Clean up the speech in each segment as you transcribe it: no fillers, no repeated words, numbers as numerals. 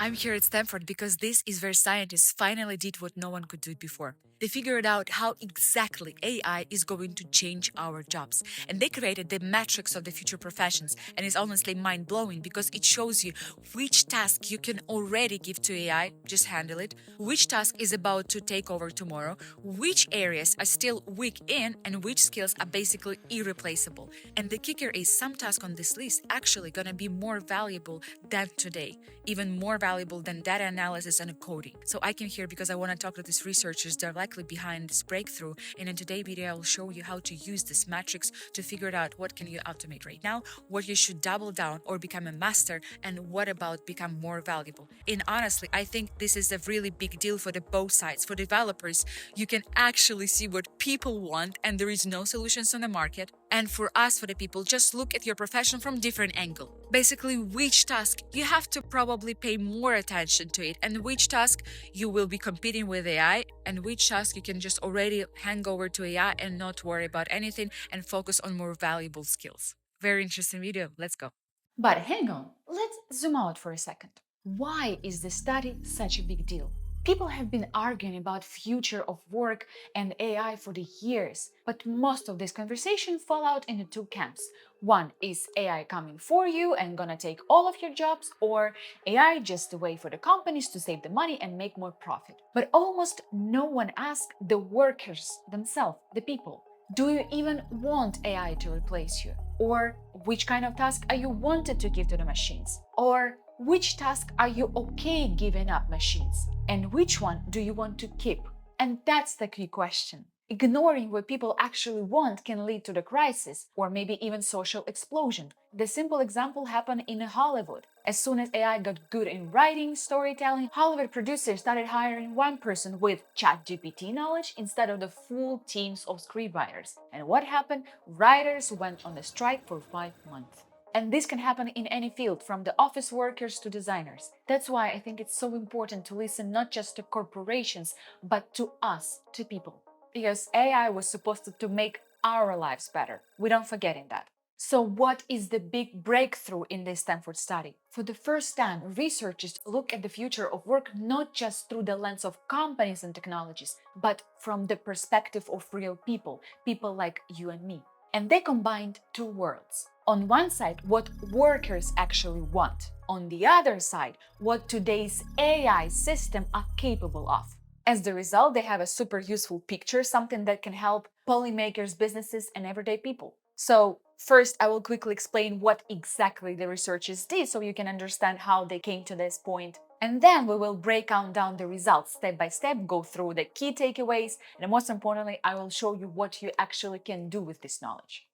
I'm here at Stanford because this is where scientists finally did what no one could do before. They figured out how exactly AI is going to change our jobs. And they created the matrix of the future professions. And it's honestly mind blowing because it shows you which task you can already give to AI, just handle it, which task is about to take over tomorrow, which areas are still weak in, and which skills are basically irreplaceable. And the kicker is some tasks on this list actually gonna be more valuable than today, even more valuable than data analysis and coding. So I came here because I want to talk to these researchers directly behind this breakthrough. And in today's video, I will show you how to use this matrix to figure out what can you automate right now, what you should double down or become a master, and what about become more valuable. And honestly, I think this is a really big deal for the both sides. For developers, you can actually see what people want and there is no solutions on the market. And for us, for the people, just look at your profession from different angle. Basically, which task you have to probably pay more attention to it, and which task you will be competing with AI, and which task you can just already hang over to AI and not worry about anything and focus on more valuable skills. Very interesting video. Let's go. But hang on, let's zoom out for a second. Why is this study such a big deal? People have been arguing about future of work and AI for the years, but most of this conversation fall out into two camps. One is AI coming for you and gonna take all of your jobs, or AI just a way for the companies to save the money and make more profit. But almost no one asks the workers themselves, the people. Do you even want AI to replace you? Or which kind of task are you wanted to give to the machines? Or which task are you okay giving up machines? And which one do you want to keep? And that's the key question. Ignoring what people actually want can lead to the crisis or maybe even social explosion. The simple example happened in Hollywood. As soon as AI got good in writing, storytelling, Hollywood producers started hiring one person with ChatGPT knowledge instead of the full teams of scriptwriters. And what happened? Writers went on a strike for 5 months. And this can happen in any field, from the office workers to designers. That's why I think it's so important to listen not just to corporations, but to us, to people. Because AI was supposed to make our lives better. We don't forget in that. So what is the big breakthrough in this Stanford study? For the first time, researchers look at the future of work not just through the lens of companies and technologies, but from the perspective of real people, people like you and me. And they combined two worlds. On one side, what workers actually want. On the other side, what today's AI system are capable of. As the result, they have a super useful picture, something that can help policymakers, businesses, and everyday people. So first, I will quickly explain what exactly the researchers did so you can understand how they came to this point. And then we will break down the results step by step, go through the key takeaways, and most importantly, I will show you what you actually can do with this knowledge.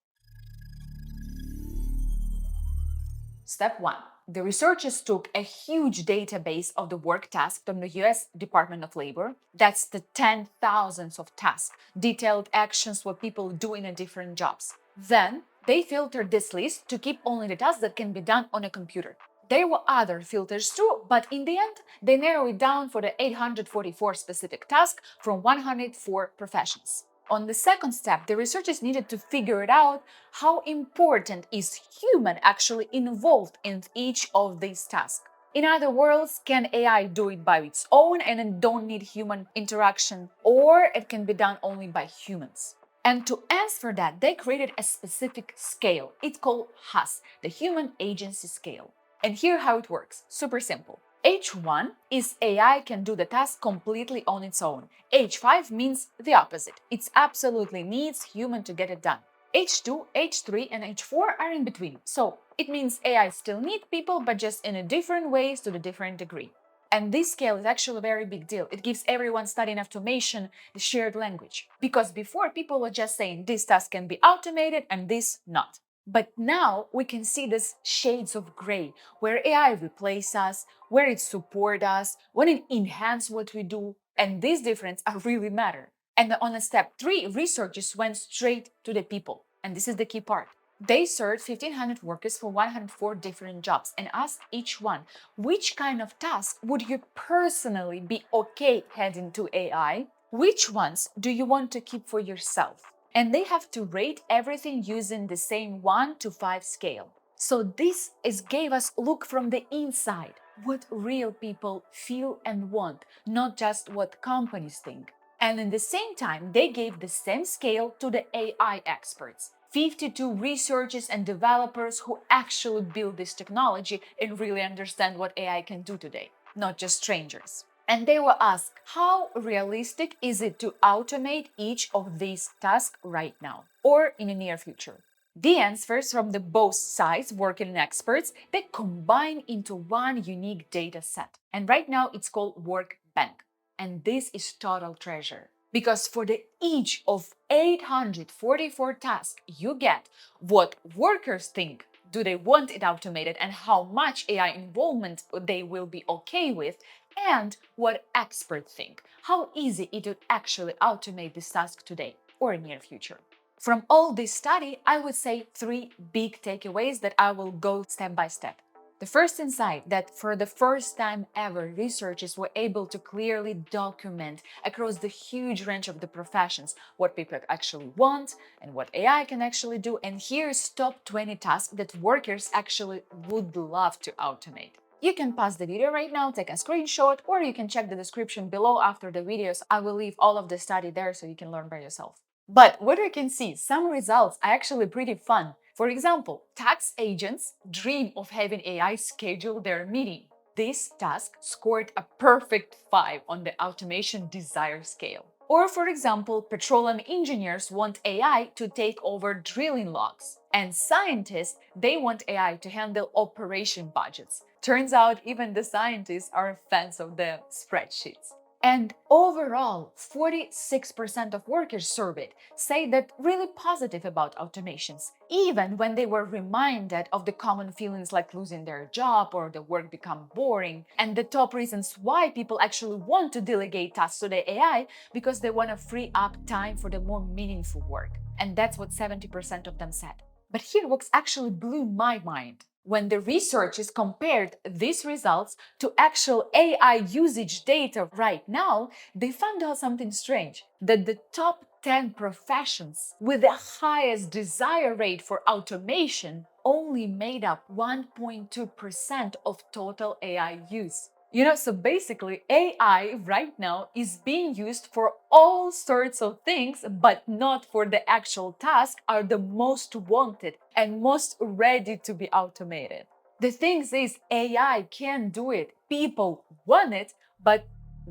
Step 1. The researchers took a huge database of the work tasks from the US Department of Labor. That's the 10,000s of tasks, detailed actions what people do in different jobs. Then they filtered this list to keep only the tasks that can be done on a computer. There were other filters too, but in the end, they narrowed it down for the 844 specific tasks from 104 professions. On the second step, the researchers needed to figure it out how important is human actually involved in each of these tasks. In other words, can AI do it by its own and then don't need human interaction, or it can be done only by humans? And to answer that, they created a specific scale. It's called HAS, the Human Agency Scale. And here how it works, super simple. H1 is AI can do the task completely on its own. H5 means the opposite. It absolutely needs human to get it done. H2, H3, and H4 are in between. So it means AI still need people, but just in a different ways to the different degree. And this scale is actually a very big deal. It gives everyone studying automation the shared language. Because before, people were just saying this task can be automated and this not. But now we can see these shades of gray, where AI replaces us, where it supports us, when it enhances what we do, and these differences really matter. And on a step 3, researchers went straight to the people. And this is the key part. They searched 1,500 workers for 104 different jobs and asked each one, which kind of task would you personally be okay handing to AI? Which ones do you want to keep for yourself? And they have to rate everything using the same 1 to 5 scale. So this gave us look from the inside. what real people feel and want, not just what companies think. And in the same time, they gave the same scale to the AI experts. 52 researchers and developers who actually build this technology and really understand what AI can do today, not just strangers. And they were asked, how realistic is it to automate each of these tasks right now or in the near future? The answers from the both sides, working experts, they combine into one unique data set. And right now it's called Work Bank. And this is total treasure. Because for the each of 844 tasks you get what workers think, do they want it automated and how much AI involvement they will be okay with, and what experts think, how easy it would actually automate this task today or in near future. From all this study, I would say three big takeaways that I will go step by step. The first insight that for the first time ever, researchers were able to clearly document across the huge range of the professions what people actually want and what AI can actually do. And here's top 20 tasks that workers actually would love to automate. You can pause the video right now, take a screenshot, or you can check the description below after the videos. I will leave all of the study there so you can learn by yourself. But what you can see, some results are actually pretty fun. For example, tax agents dream of having AI schedule their meeting. This task scored a perfect 5 on the automation desire scale. Or for example, petroleum engineers want AI to take over drilling logs. And scientists, they want AI to handle operation budgets. Turns out even the scientists are fans of the spreadsheets. And overall, 46% of workers surveyed say that really positive about automations, even when they were reminded of the common feelings like losing their job or the work become boring. And the top reasons why people actually want to delegate tasks to the AI, because they want to free up time for the more meaningful work. And that's what 70% of them said. But here what actually blew my mind. When the researchers compared these results to actual AI usage data right now, they found out something strange, that the top 10 professions with the highest desire rate for automation only made up 1.2% of total AI use. So basically AI right now is being used for all sorts of things, but not for the actual tasks are the most wanted and most ready to be automated. The thing is, AI can do it. People want it, but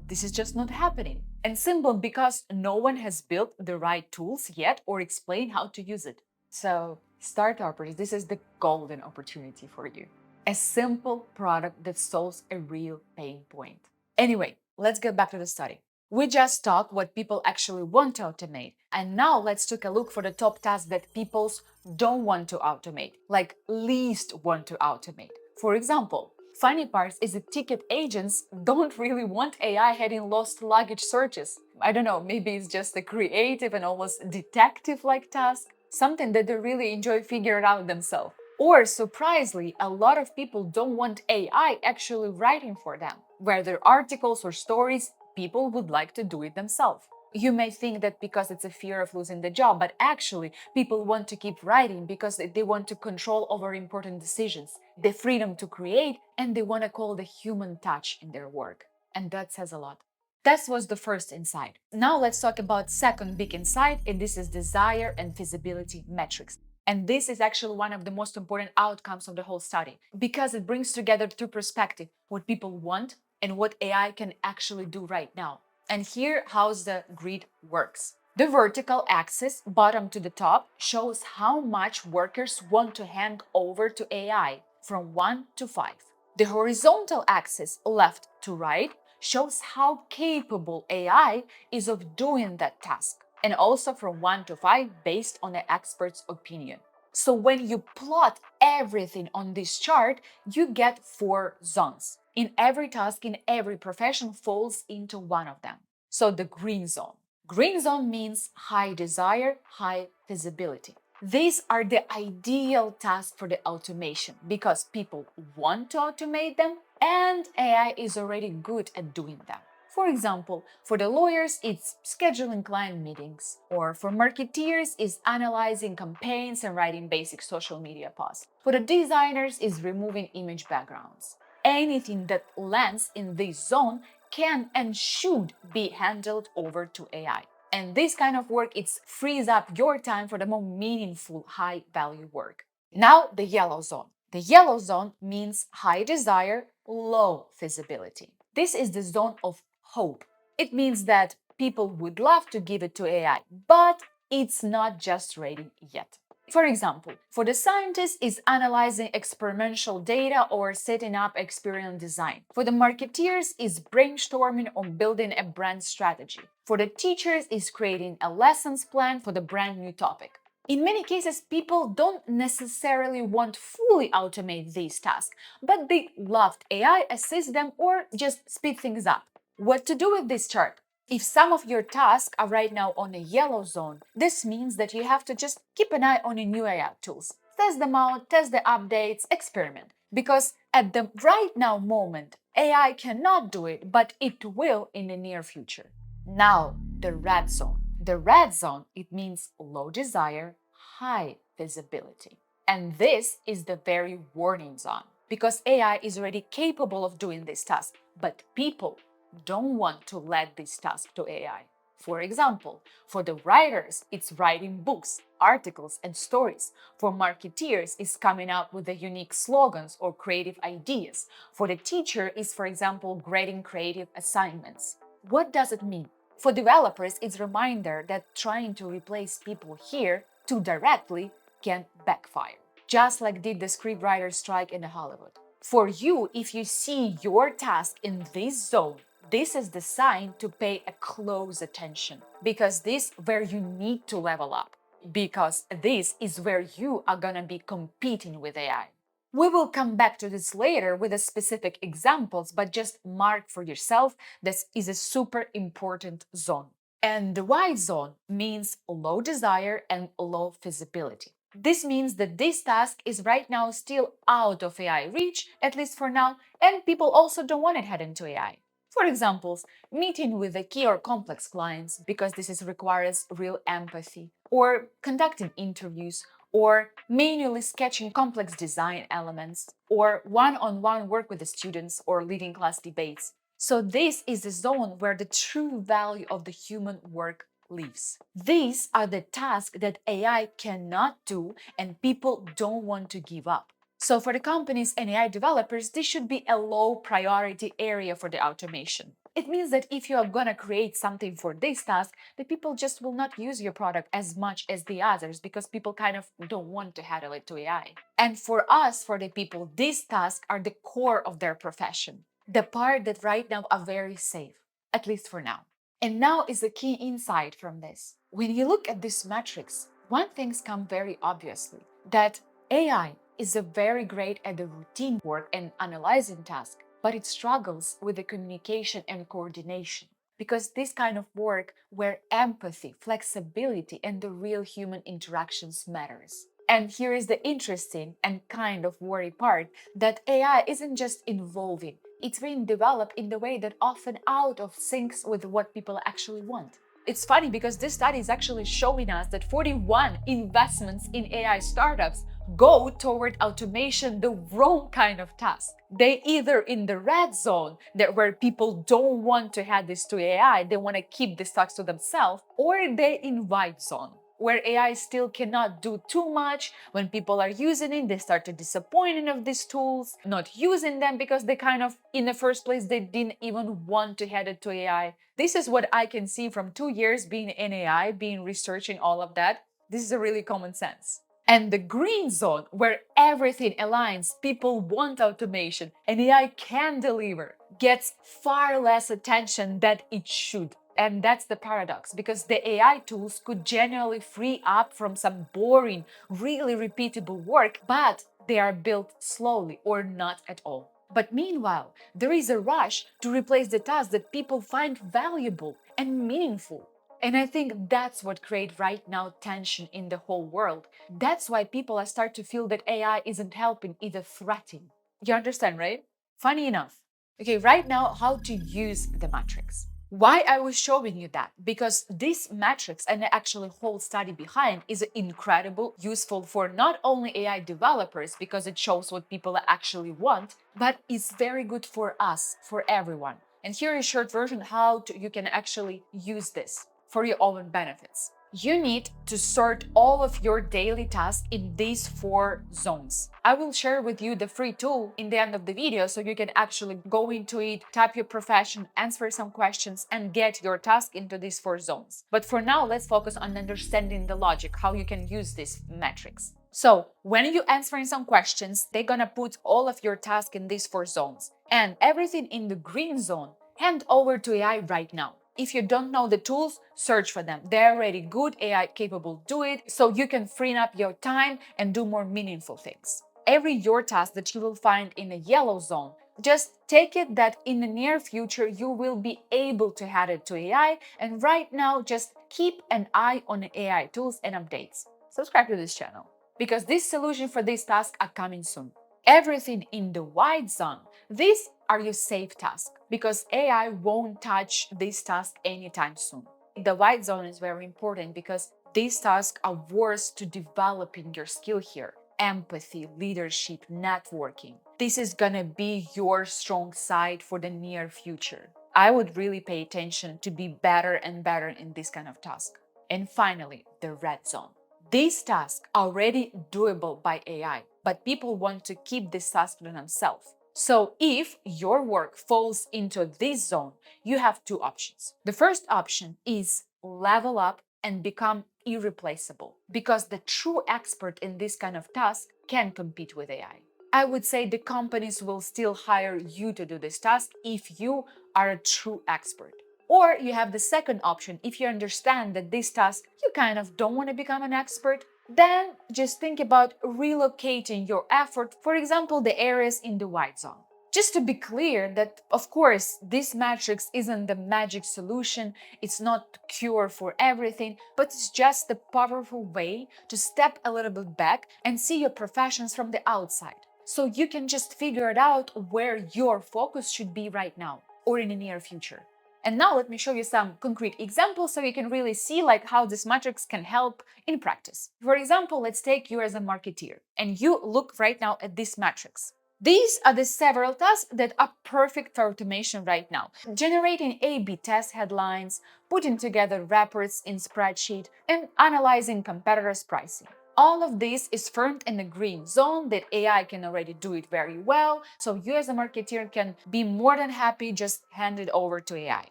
this is just not happening. And simple because no one has built the right tools yet or explained how to use it. So, startuppers, this is the golden opportunity for you. A simple product that solves a real pain point. Anyway, let's get back to the study. We just talked what people actually want to automate. And now let's take a look for the top tasks that people don't want to automate, like least want to automate. For example, funny part is that ticket agents don't really want AI heading lost luggage searches. I don't know, maybe it's just a creative and almost detective-like task, something that they really enjoy figuring out themselves. Or, surprisingly, a lot of people don't want AI actually writing for them. Whether articles or stories, people would like to do it themselves. You may think that because it's a fear of losing the job, but actually, people want to keep writing because they want to control over important decisions, the freedom to create, and they want to call the human touch in their work. And that says a lot. That was the first insight. Now let's talk about second big insight, and this is desire and feasibility metrics. And this is actually one of the most important outcomes of the whole study, because it brings together two perspectives, what people want and what AI can actually do right now. And here how the grid works. The vertical axis, bottom to the top, shows how much workers want to hand over to AI from 1 to 5. The horizontal axis, left to right, shows how capable AI is of doing that task, and also from 1 to 5 based on the expert's opinion. So when you plot everything on this chart, you get 4 zones. In every task, in every profession falls into one of them. So the green zone. Green zone means high desire, high feasibility. These are the ideal tasks for the automation because people want to automate them and AI is already good at doing them. For example, for the lawyers, it's scheduling client meetings, or for marketeers, it's analyzing campaigns and writing basic social media posts. For the designers, it's removing image backgrounds. anything that lands in this zone can and should be handled over to AI. And this kind of work, it frees up your time for the more meaningful, high-value work. Now, the yellow zone. The yellow zone means high desire, low feasibility. This is the zone of hope. It means that people would love to give it to AI, but it's not just ready yet. For example, for the scientist is analyzing experimental data or setting up experimental design. For the marketeers is brainstorming on building a brand strategy. For the teachers is creating a lessons plan for the brand new topic. In many cases, people don't necessarily want fully automate these tasks, but they love AI assist them or just speed things up. What to do with this chart? If some of your tasks are right now on a yellow zone, this means that you have to just keep an eye on your new AI tools. Test them out, test the updates, experiment. Because at the right now moment, AI cannot do it, but it will in the near future. Now, the red zone. The red zone, it means low desire, high visibility. And this is the very warning zone, because AI is already capable of doing this task, but people don't want to let this task to AI. For example, for the writers, it's writing books, articles, and stories. For marketeers, it's coming up with the unique slogans or creative ideas. For the teacher, it's, for example, grading creative assignments. What does it mean? For developers, it's a reminder that trying to replace people here too directly can backfire, just like did the scriptwriter strike in Hollywood. For you, if you see your task in this zone, this is the sign to pay a close attention, because this is where you need to level up, because this is where you are gonna be competing with AI. We will come back to this later with the specific examples, but just mark for yourself this is a super important zone. And the white zone means low desire and low feasibility. This means that this task is right now still out of AI reach, at least for now, and people also don't want it head into AI. For examples, meeting with the key or complex clients, because this requires real empathy, or conducting interviews, or manually sketching complex design elements, or one-on-one work with the students or leading class debates. So this is the zone where the true value of the human work lives. These are the tasks that AI cannot do and people don't want to give up. So for the companies and AI developers, this should be a low priority area for the automation. It means that if you are gonna create something for this task, the people just will not use your product as much as the others, because people kind of don't want to handle it to AI. And for us, for the people, these tasks are the core of their profession, the part that right now are very safe, at least for now. And now is the key insight from this. When you look at these metrics, one thing's come very obviously, that AI is a very great at the routine work and analyzing tasks, but it struggles with the communication and coordination. Because this kind of work where empathy, flexibility, and the real human interactions matters. And here is the interesting and kind of worry part, that AI isn't just evolving, it's being developed in the way that often out of sync with what people actually want. It's funny because this study is actually showing us that 41 investments in AI startups go toward automation, the wrong kind of task. They either in the red zone, that where people don't want to have this to AI, they want to keep these tasks to themselves, or they in white zone, where AI still cannot do too much. When people are using it, they start to disappointing of these tools, not using them because they kind of, in the first place, they didn't even want to head it to AI. This is what I can see from 2 years being in AI, being researching all of that. This is a really common sense. And the green zone, where everything aligns, people want automation, and AI can deliver, gets far less attention than it should. And that's the paradox, because the AI tools could genuinely free up from some boring, really repeatable work, but they are built slowly or not at all. But meanwhile, there is a rush to replace the tasks that people find valuable and meaningful. And I think that's what creates right now tension in the whole world. That's why people are start to feel that AI isn't helping, either threatening. You understand, right? Funny enough. Okay, right now, how to use the matrix. Why I was showing you that? Because this metrics and actually whole study behind is incredible, useful for not only AI developers because it shows what people actually want, but it's very good for us, for everyone. And here is a short version how you can actually use this for your own benefits. You need to sort all of your daily tasks in these 4 zones. I will share with you the free tool in the end of the video so you can actually go into it, type your profession, answer some questions, and get your task into these 4 zones. But for now, let's focus on understanding the logic, how you can use these metrics. So when you answering some questions, they're gonna put all of your tasks in these 4 zones. And everything in the green zone, hand over to AI right now. If you don't know the tools, search for them. They're already good, AI capable, do it, so you can free up your time and do more meaningful things. Every your task that you will find in a yellow zone, just take it that in the near future you will be able to add it to AI, and right now just keep an eye on the AI tools and updates. Subscribe to this channel, because this solution for this task are coming soon. Everything in the white zone, these are your safe tasks because AI won't touch this task anytime soon. The white zone is very important because these tasks are worth to developing your skill here. Empathy, leadership, networking. This is gonna be your strong side for the near future. I would really pay attention to be better and better in this kind of task. And finally, the red zone. These tasks are already doable by AI, but people want to keep this task to themselves. So if your work falls into this zone, you have 2 options. The first option is level up and become irreplaceable, because the true expert in this kind of task can compete with AI. I would say the companies will still hire you to do this task if you are a true expert. Or you have the second option. If you understand that this task you kind of don't want to become an expert, then just think about relocating your effort, for example, the areas in the white zone. Just to be clear that, of course, this matrix isn't the magic solution, it's not the cure for everything, but it's just a powerful way to step a little bit back and see your professions from the outside. So you can just figure it out where your focus should be right now or in the near future. And now let me show you some concrete examples so you can really see how this matrix can help in practice. For example, let's take you as a marketeer and you look right now at this matrix. These are the several tasks that are perfect for automation right now. Generating A/B test headlines, putting together reports in spreadsheet, and analyzing competitors' pricing. All of this is firmed in the green zone that AI can already do it very well, so you as a marketer can be more than happy just hand it over to AI.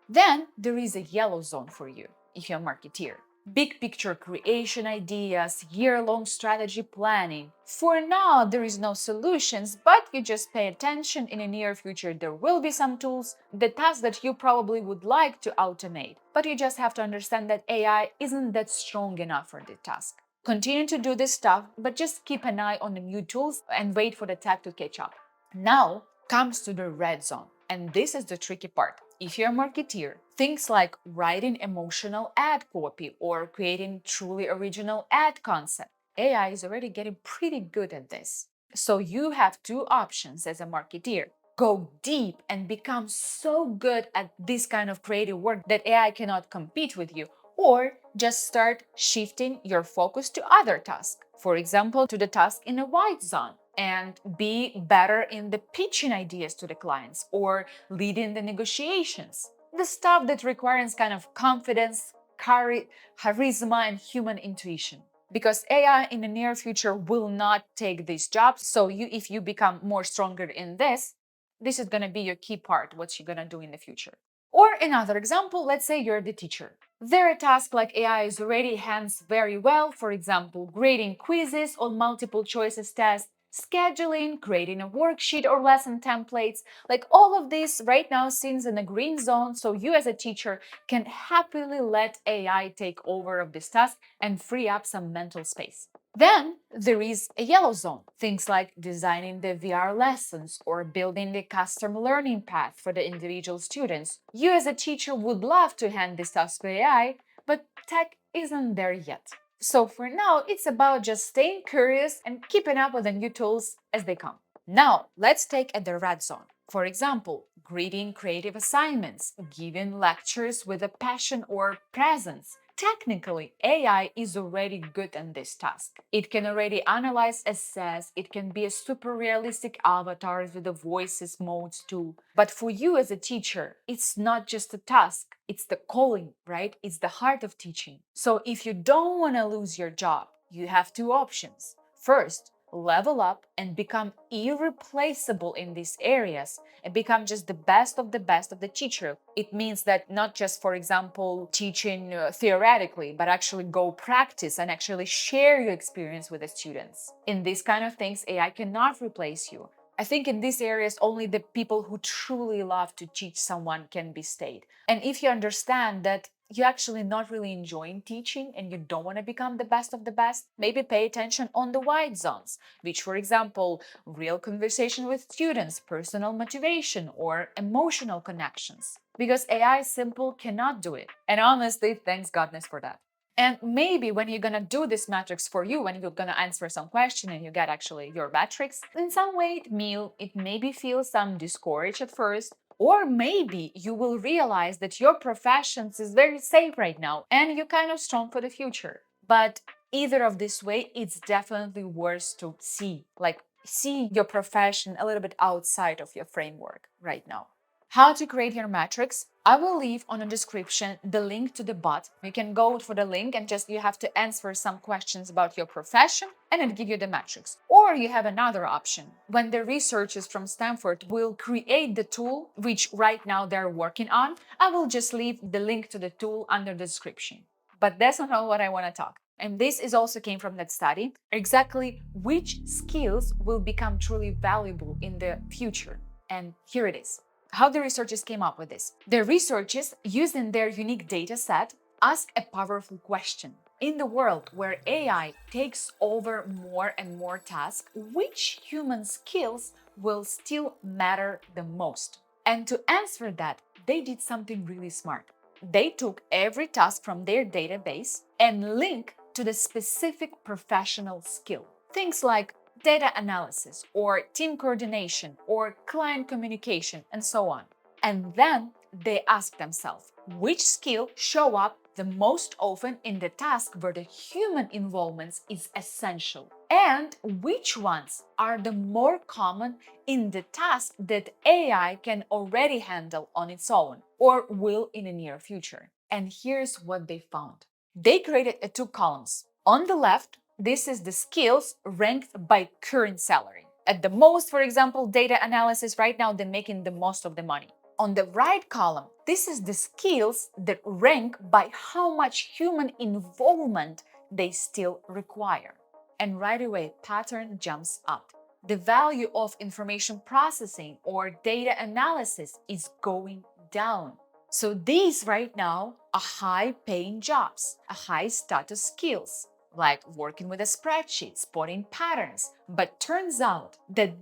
Then there is a yellow zone for you, if you're a marketer. Big picture creation ideas, year-long strategy planning. For now, there is no solutions, but you just pay attention. In the near future, there will be some tools, the tasks that you probably would like to automate. But you just have to understand that AI isn't that strong enough for the task. Continue to do this stuff, but just keep an eye on the new tools and wait for the tech to catch up. Now comes to the red zone. And this is the tricky part. If you're a marketeer, things like writing emotional ad copy or creating truly original ad concept, AI is already getting pretty good at this. So you have 2 options as a marketeer. Go deep and become so good at this kind of creative work that AI cannot compete with you, or just start shifting your focus to other tasks. For example, to the task in a white zone, and be better in the pitching ideas to the clients or leading the negotiations. The stuff that requires kind of confidence, charisma, and human intuition. Because AI in the near future will not take these jobs. So if you become more stronger in this is going to be your key part, what you're going to do in the future. Or another example, let's say you're the teacher. There are tasks like AI is already hands very well, for example, grading quizzes or multiple choices tests, scheduling, creating a worksheet or lesson templates. All of this right now sits in the green zone, so you as a teacher can happily let AI take over of this task and free up some mental space. Then there is a yellow zone, things like designing the VR lessons or building the custom learning path for the individual students. You as a teacher would love to hand this task to AI, but tech isn't there yet. So for now, it's about just staying curious and keeping up with the new tools as they come. Now, let's take at the red zone. For example, grading creative assignments, giving lectures with a passion or presence. Technically, AI is already good at this task. It can already analyze, assess, it can be a super realistic avatar with the voices modes too. But for you as a teacher, it's not just a task, it's the calling, right? It's the heart of teaching. So if you don't want to lose your job, you have two options. First, level up and become irreplaceable in these areas and become just the best of the best of the teacher. It means that not just, for example, teaching theoretically, but actually go practice and actually share your experience with the students. In these kind of things, AI cannot replace you. I think in these areas, only the people who truly love to teach someone can be stayed. And if you understand that you're actually not really enjoying teaching and you don't want to become the best of the best, maybe pay attention on the white zones, which, for example, real conversation with students, personal motivation, or emotional connections. Because AI simple cannot do it. And honestly, thanks goodness for that. And maybe when you're gonna do this matrix for you, when you're gonna answer some question and you get actually your matrix, in some way it maybe feels some discouraged at first, or maybe you will realize that your profession is very safe right now and you're kind of strong for the future. But either of this way, it's definitely worth to see your profession a little bit outside of your framework right now. How to create your matrix? I will leave on the description the link to the bot. You can go for the link and just you have to answer some questions about your profession and it'll give you the matrix. Or you have another option. When the researchers from Stanford will create the tool, which right now they're working on, I will just leave the link to the tool under the description. But that's not what I want to talk. And this is also came from that study, exactly which skills will become truly valuable in the future. And here it is. How the researchers came up with this. The researchers, using their unique data set, asked a powerful question. In the world where AI takes over more and more tasks, which human skills will still matter the most? And to answer that, they did something really smart. They took every task from their database and linked to the specific professional skill. Things like data analysis or team coordination or client communication and so on. And then they ask themselves, which skill show up the most often in the task where the human involvement is essential? And which ones are the more common in the task that AI can already handle on its own or will in the near future? And here's what they found. They created two columns. On the left, this is the skills ranked by current salary. At the most, for example, data analysis, right now they're making the most of the money. On the right column, this is the skills that rank by how much human involvement they still require. And right away, pattern jumps up. The value of information processing or data analysis is going down. So these right now are high-paying jobs, a high-status skills, like working with a spreadsheet, spotting patterns. But turns out that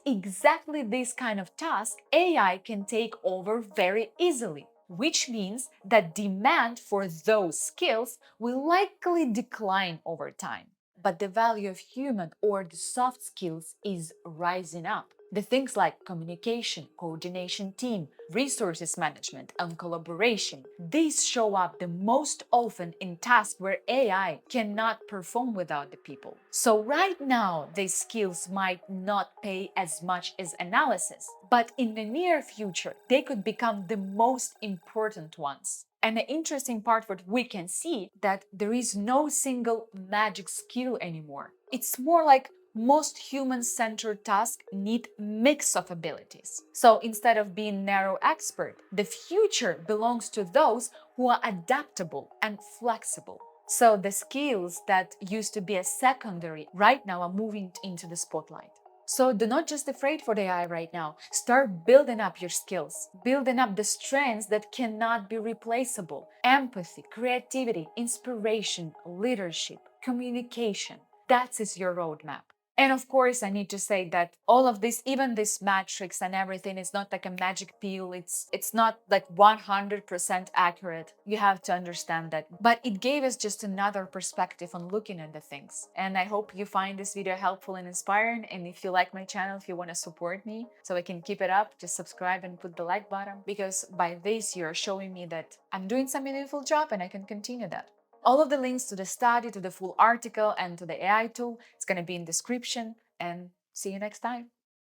exactly this kind of task, AI can take over very easily, which means that demand for those skills will likely decline over time. But the value of human or the soft skills is rising up. The things like communication, coordination team, resources management, and collaboration, these show up the most often in tasks where AI cannot perform without the people. So right now, these skills might not pay as much as analysis, but in the near future, they could become the most important ones. And the interesting part what we can see that there is no single magic skill anymore. It's more like most human-centered tasks need mix of abilities. So instead of being narrow expert, the future belongs to those who are adaptable and flexible. So the skills that used to be a secondary right now are moving into the spotlight. So do not just afraid for the AI right now. Start building up your skills, building up the strengths that cannot be replaceable. Empathy, creativity, inspiration, leadership, communication. That is your roadmap. And of course, I need to say that all of this, even this matrix and everything, is not like a magic pill. It's not like 100% accurate. You have to understand that. But it gave us just another perspective on looking at the things. And I hope you find this video helpful and inspiring. And if you like my channel, if you want to support me so I can keep it up, just subscribe and put the like button, because by this you're showing me that I'm doing some meaningful job and I can continue that. All of the links to the study, to the full article, and to the AI tool, it's going to be in description. And see you next time.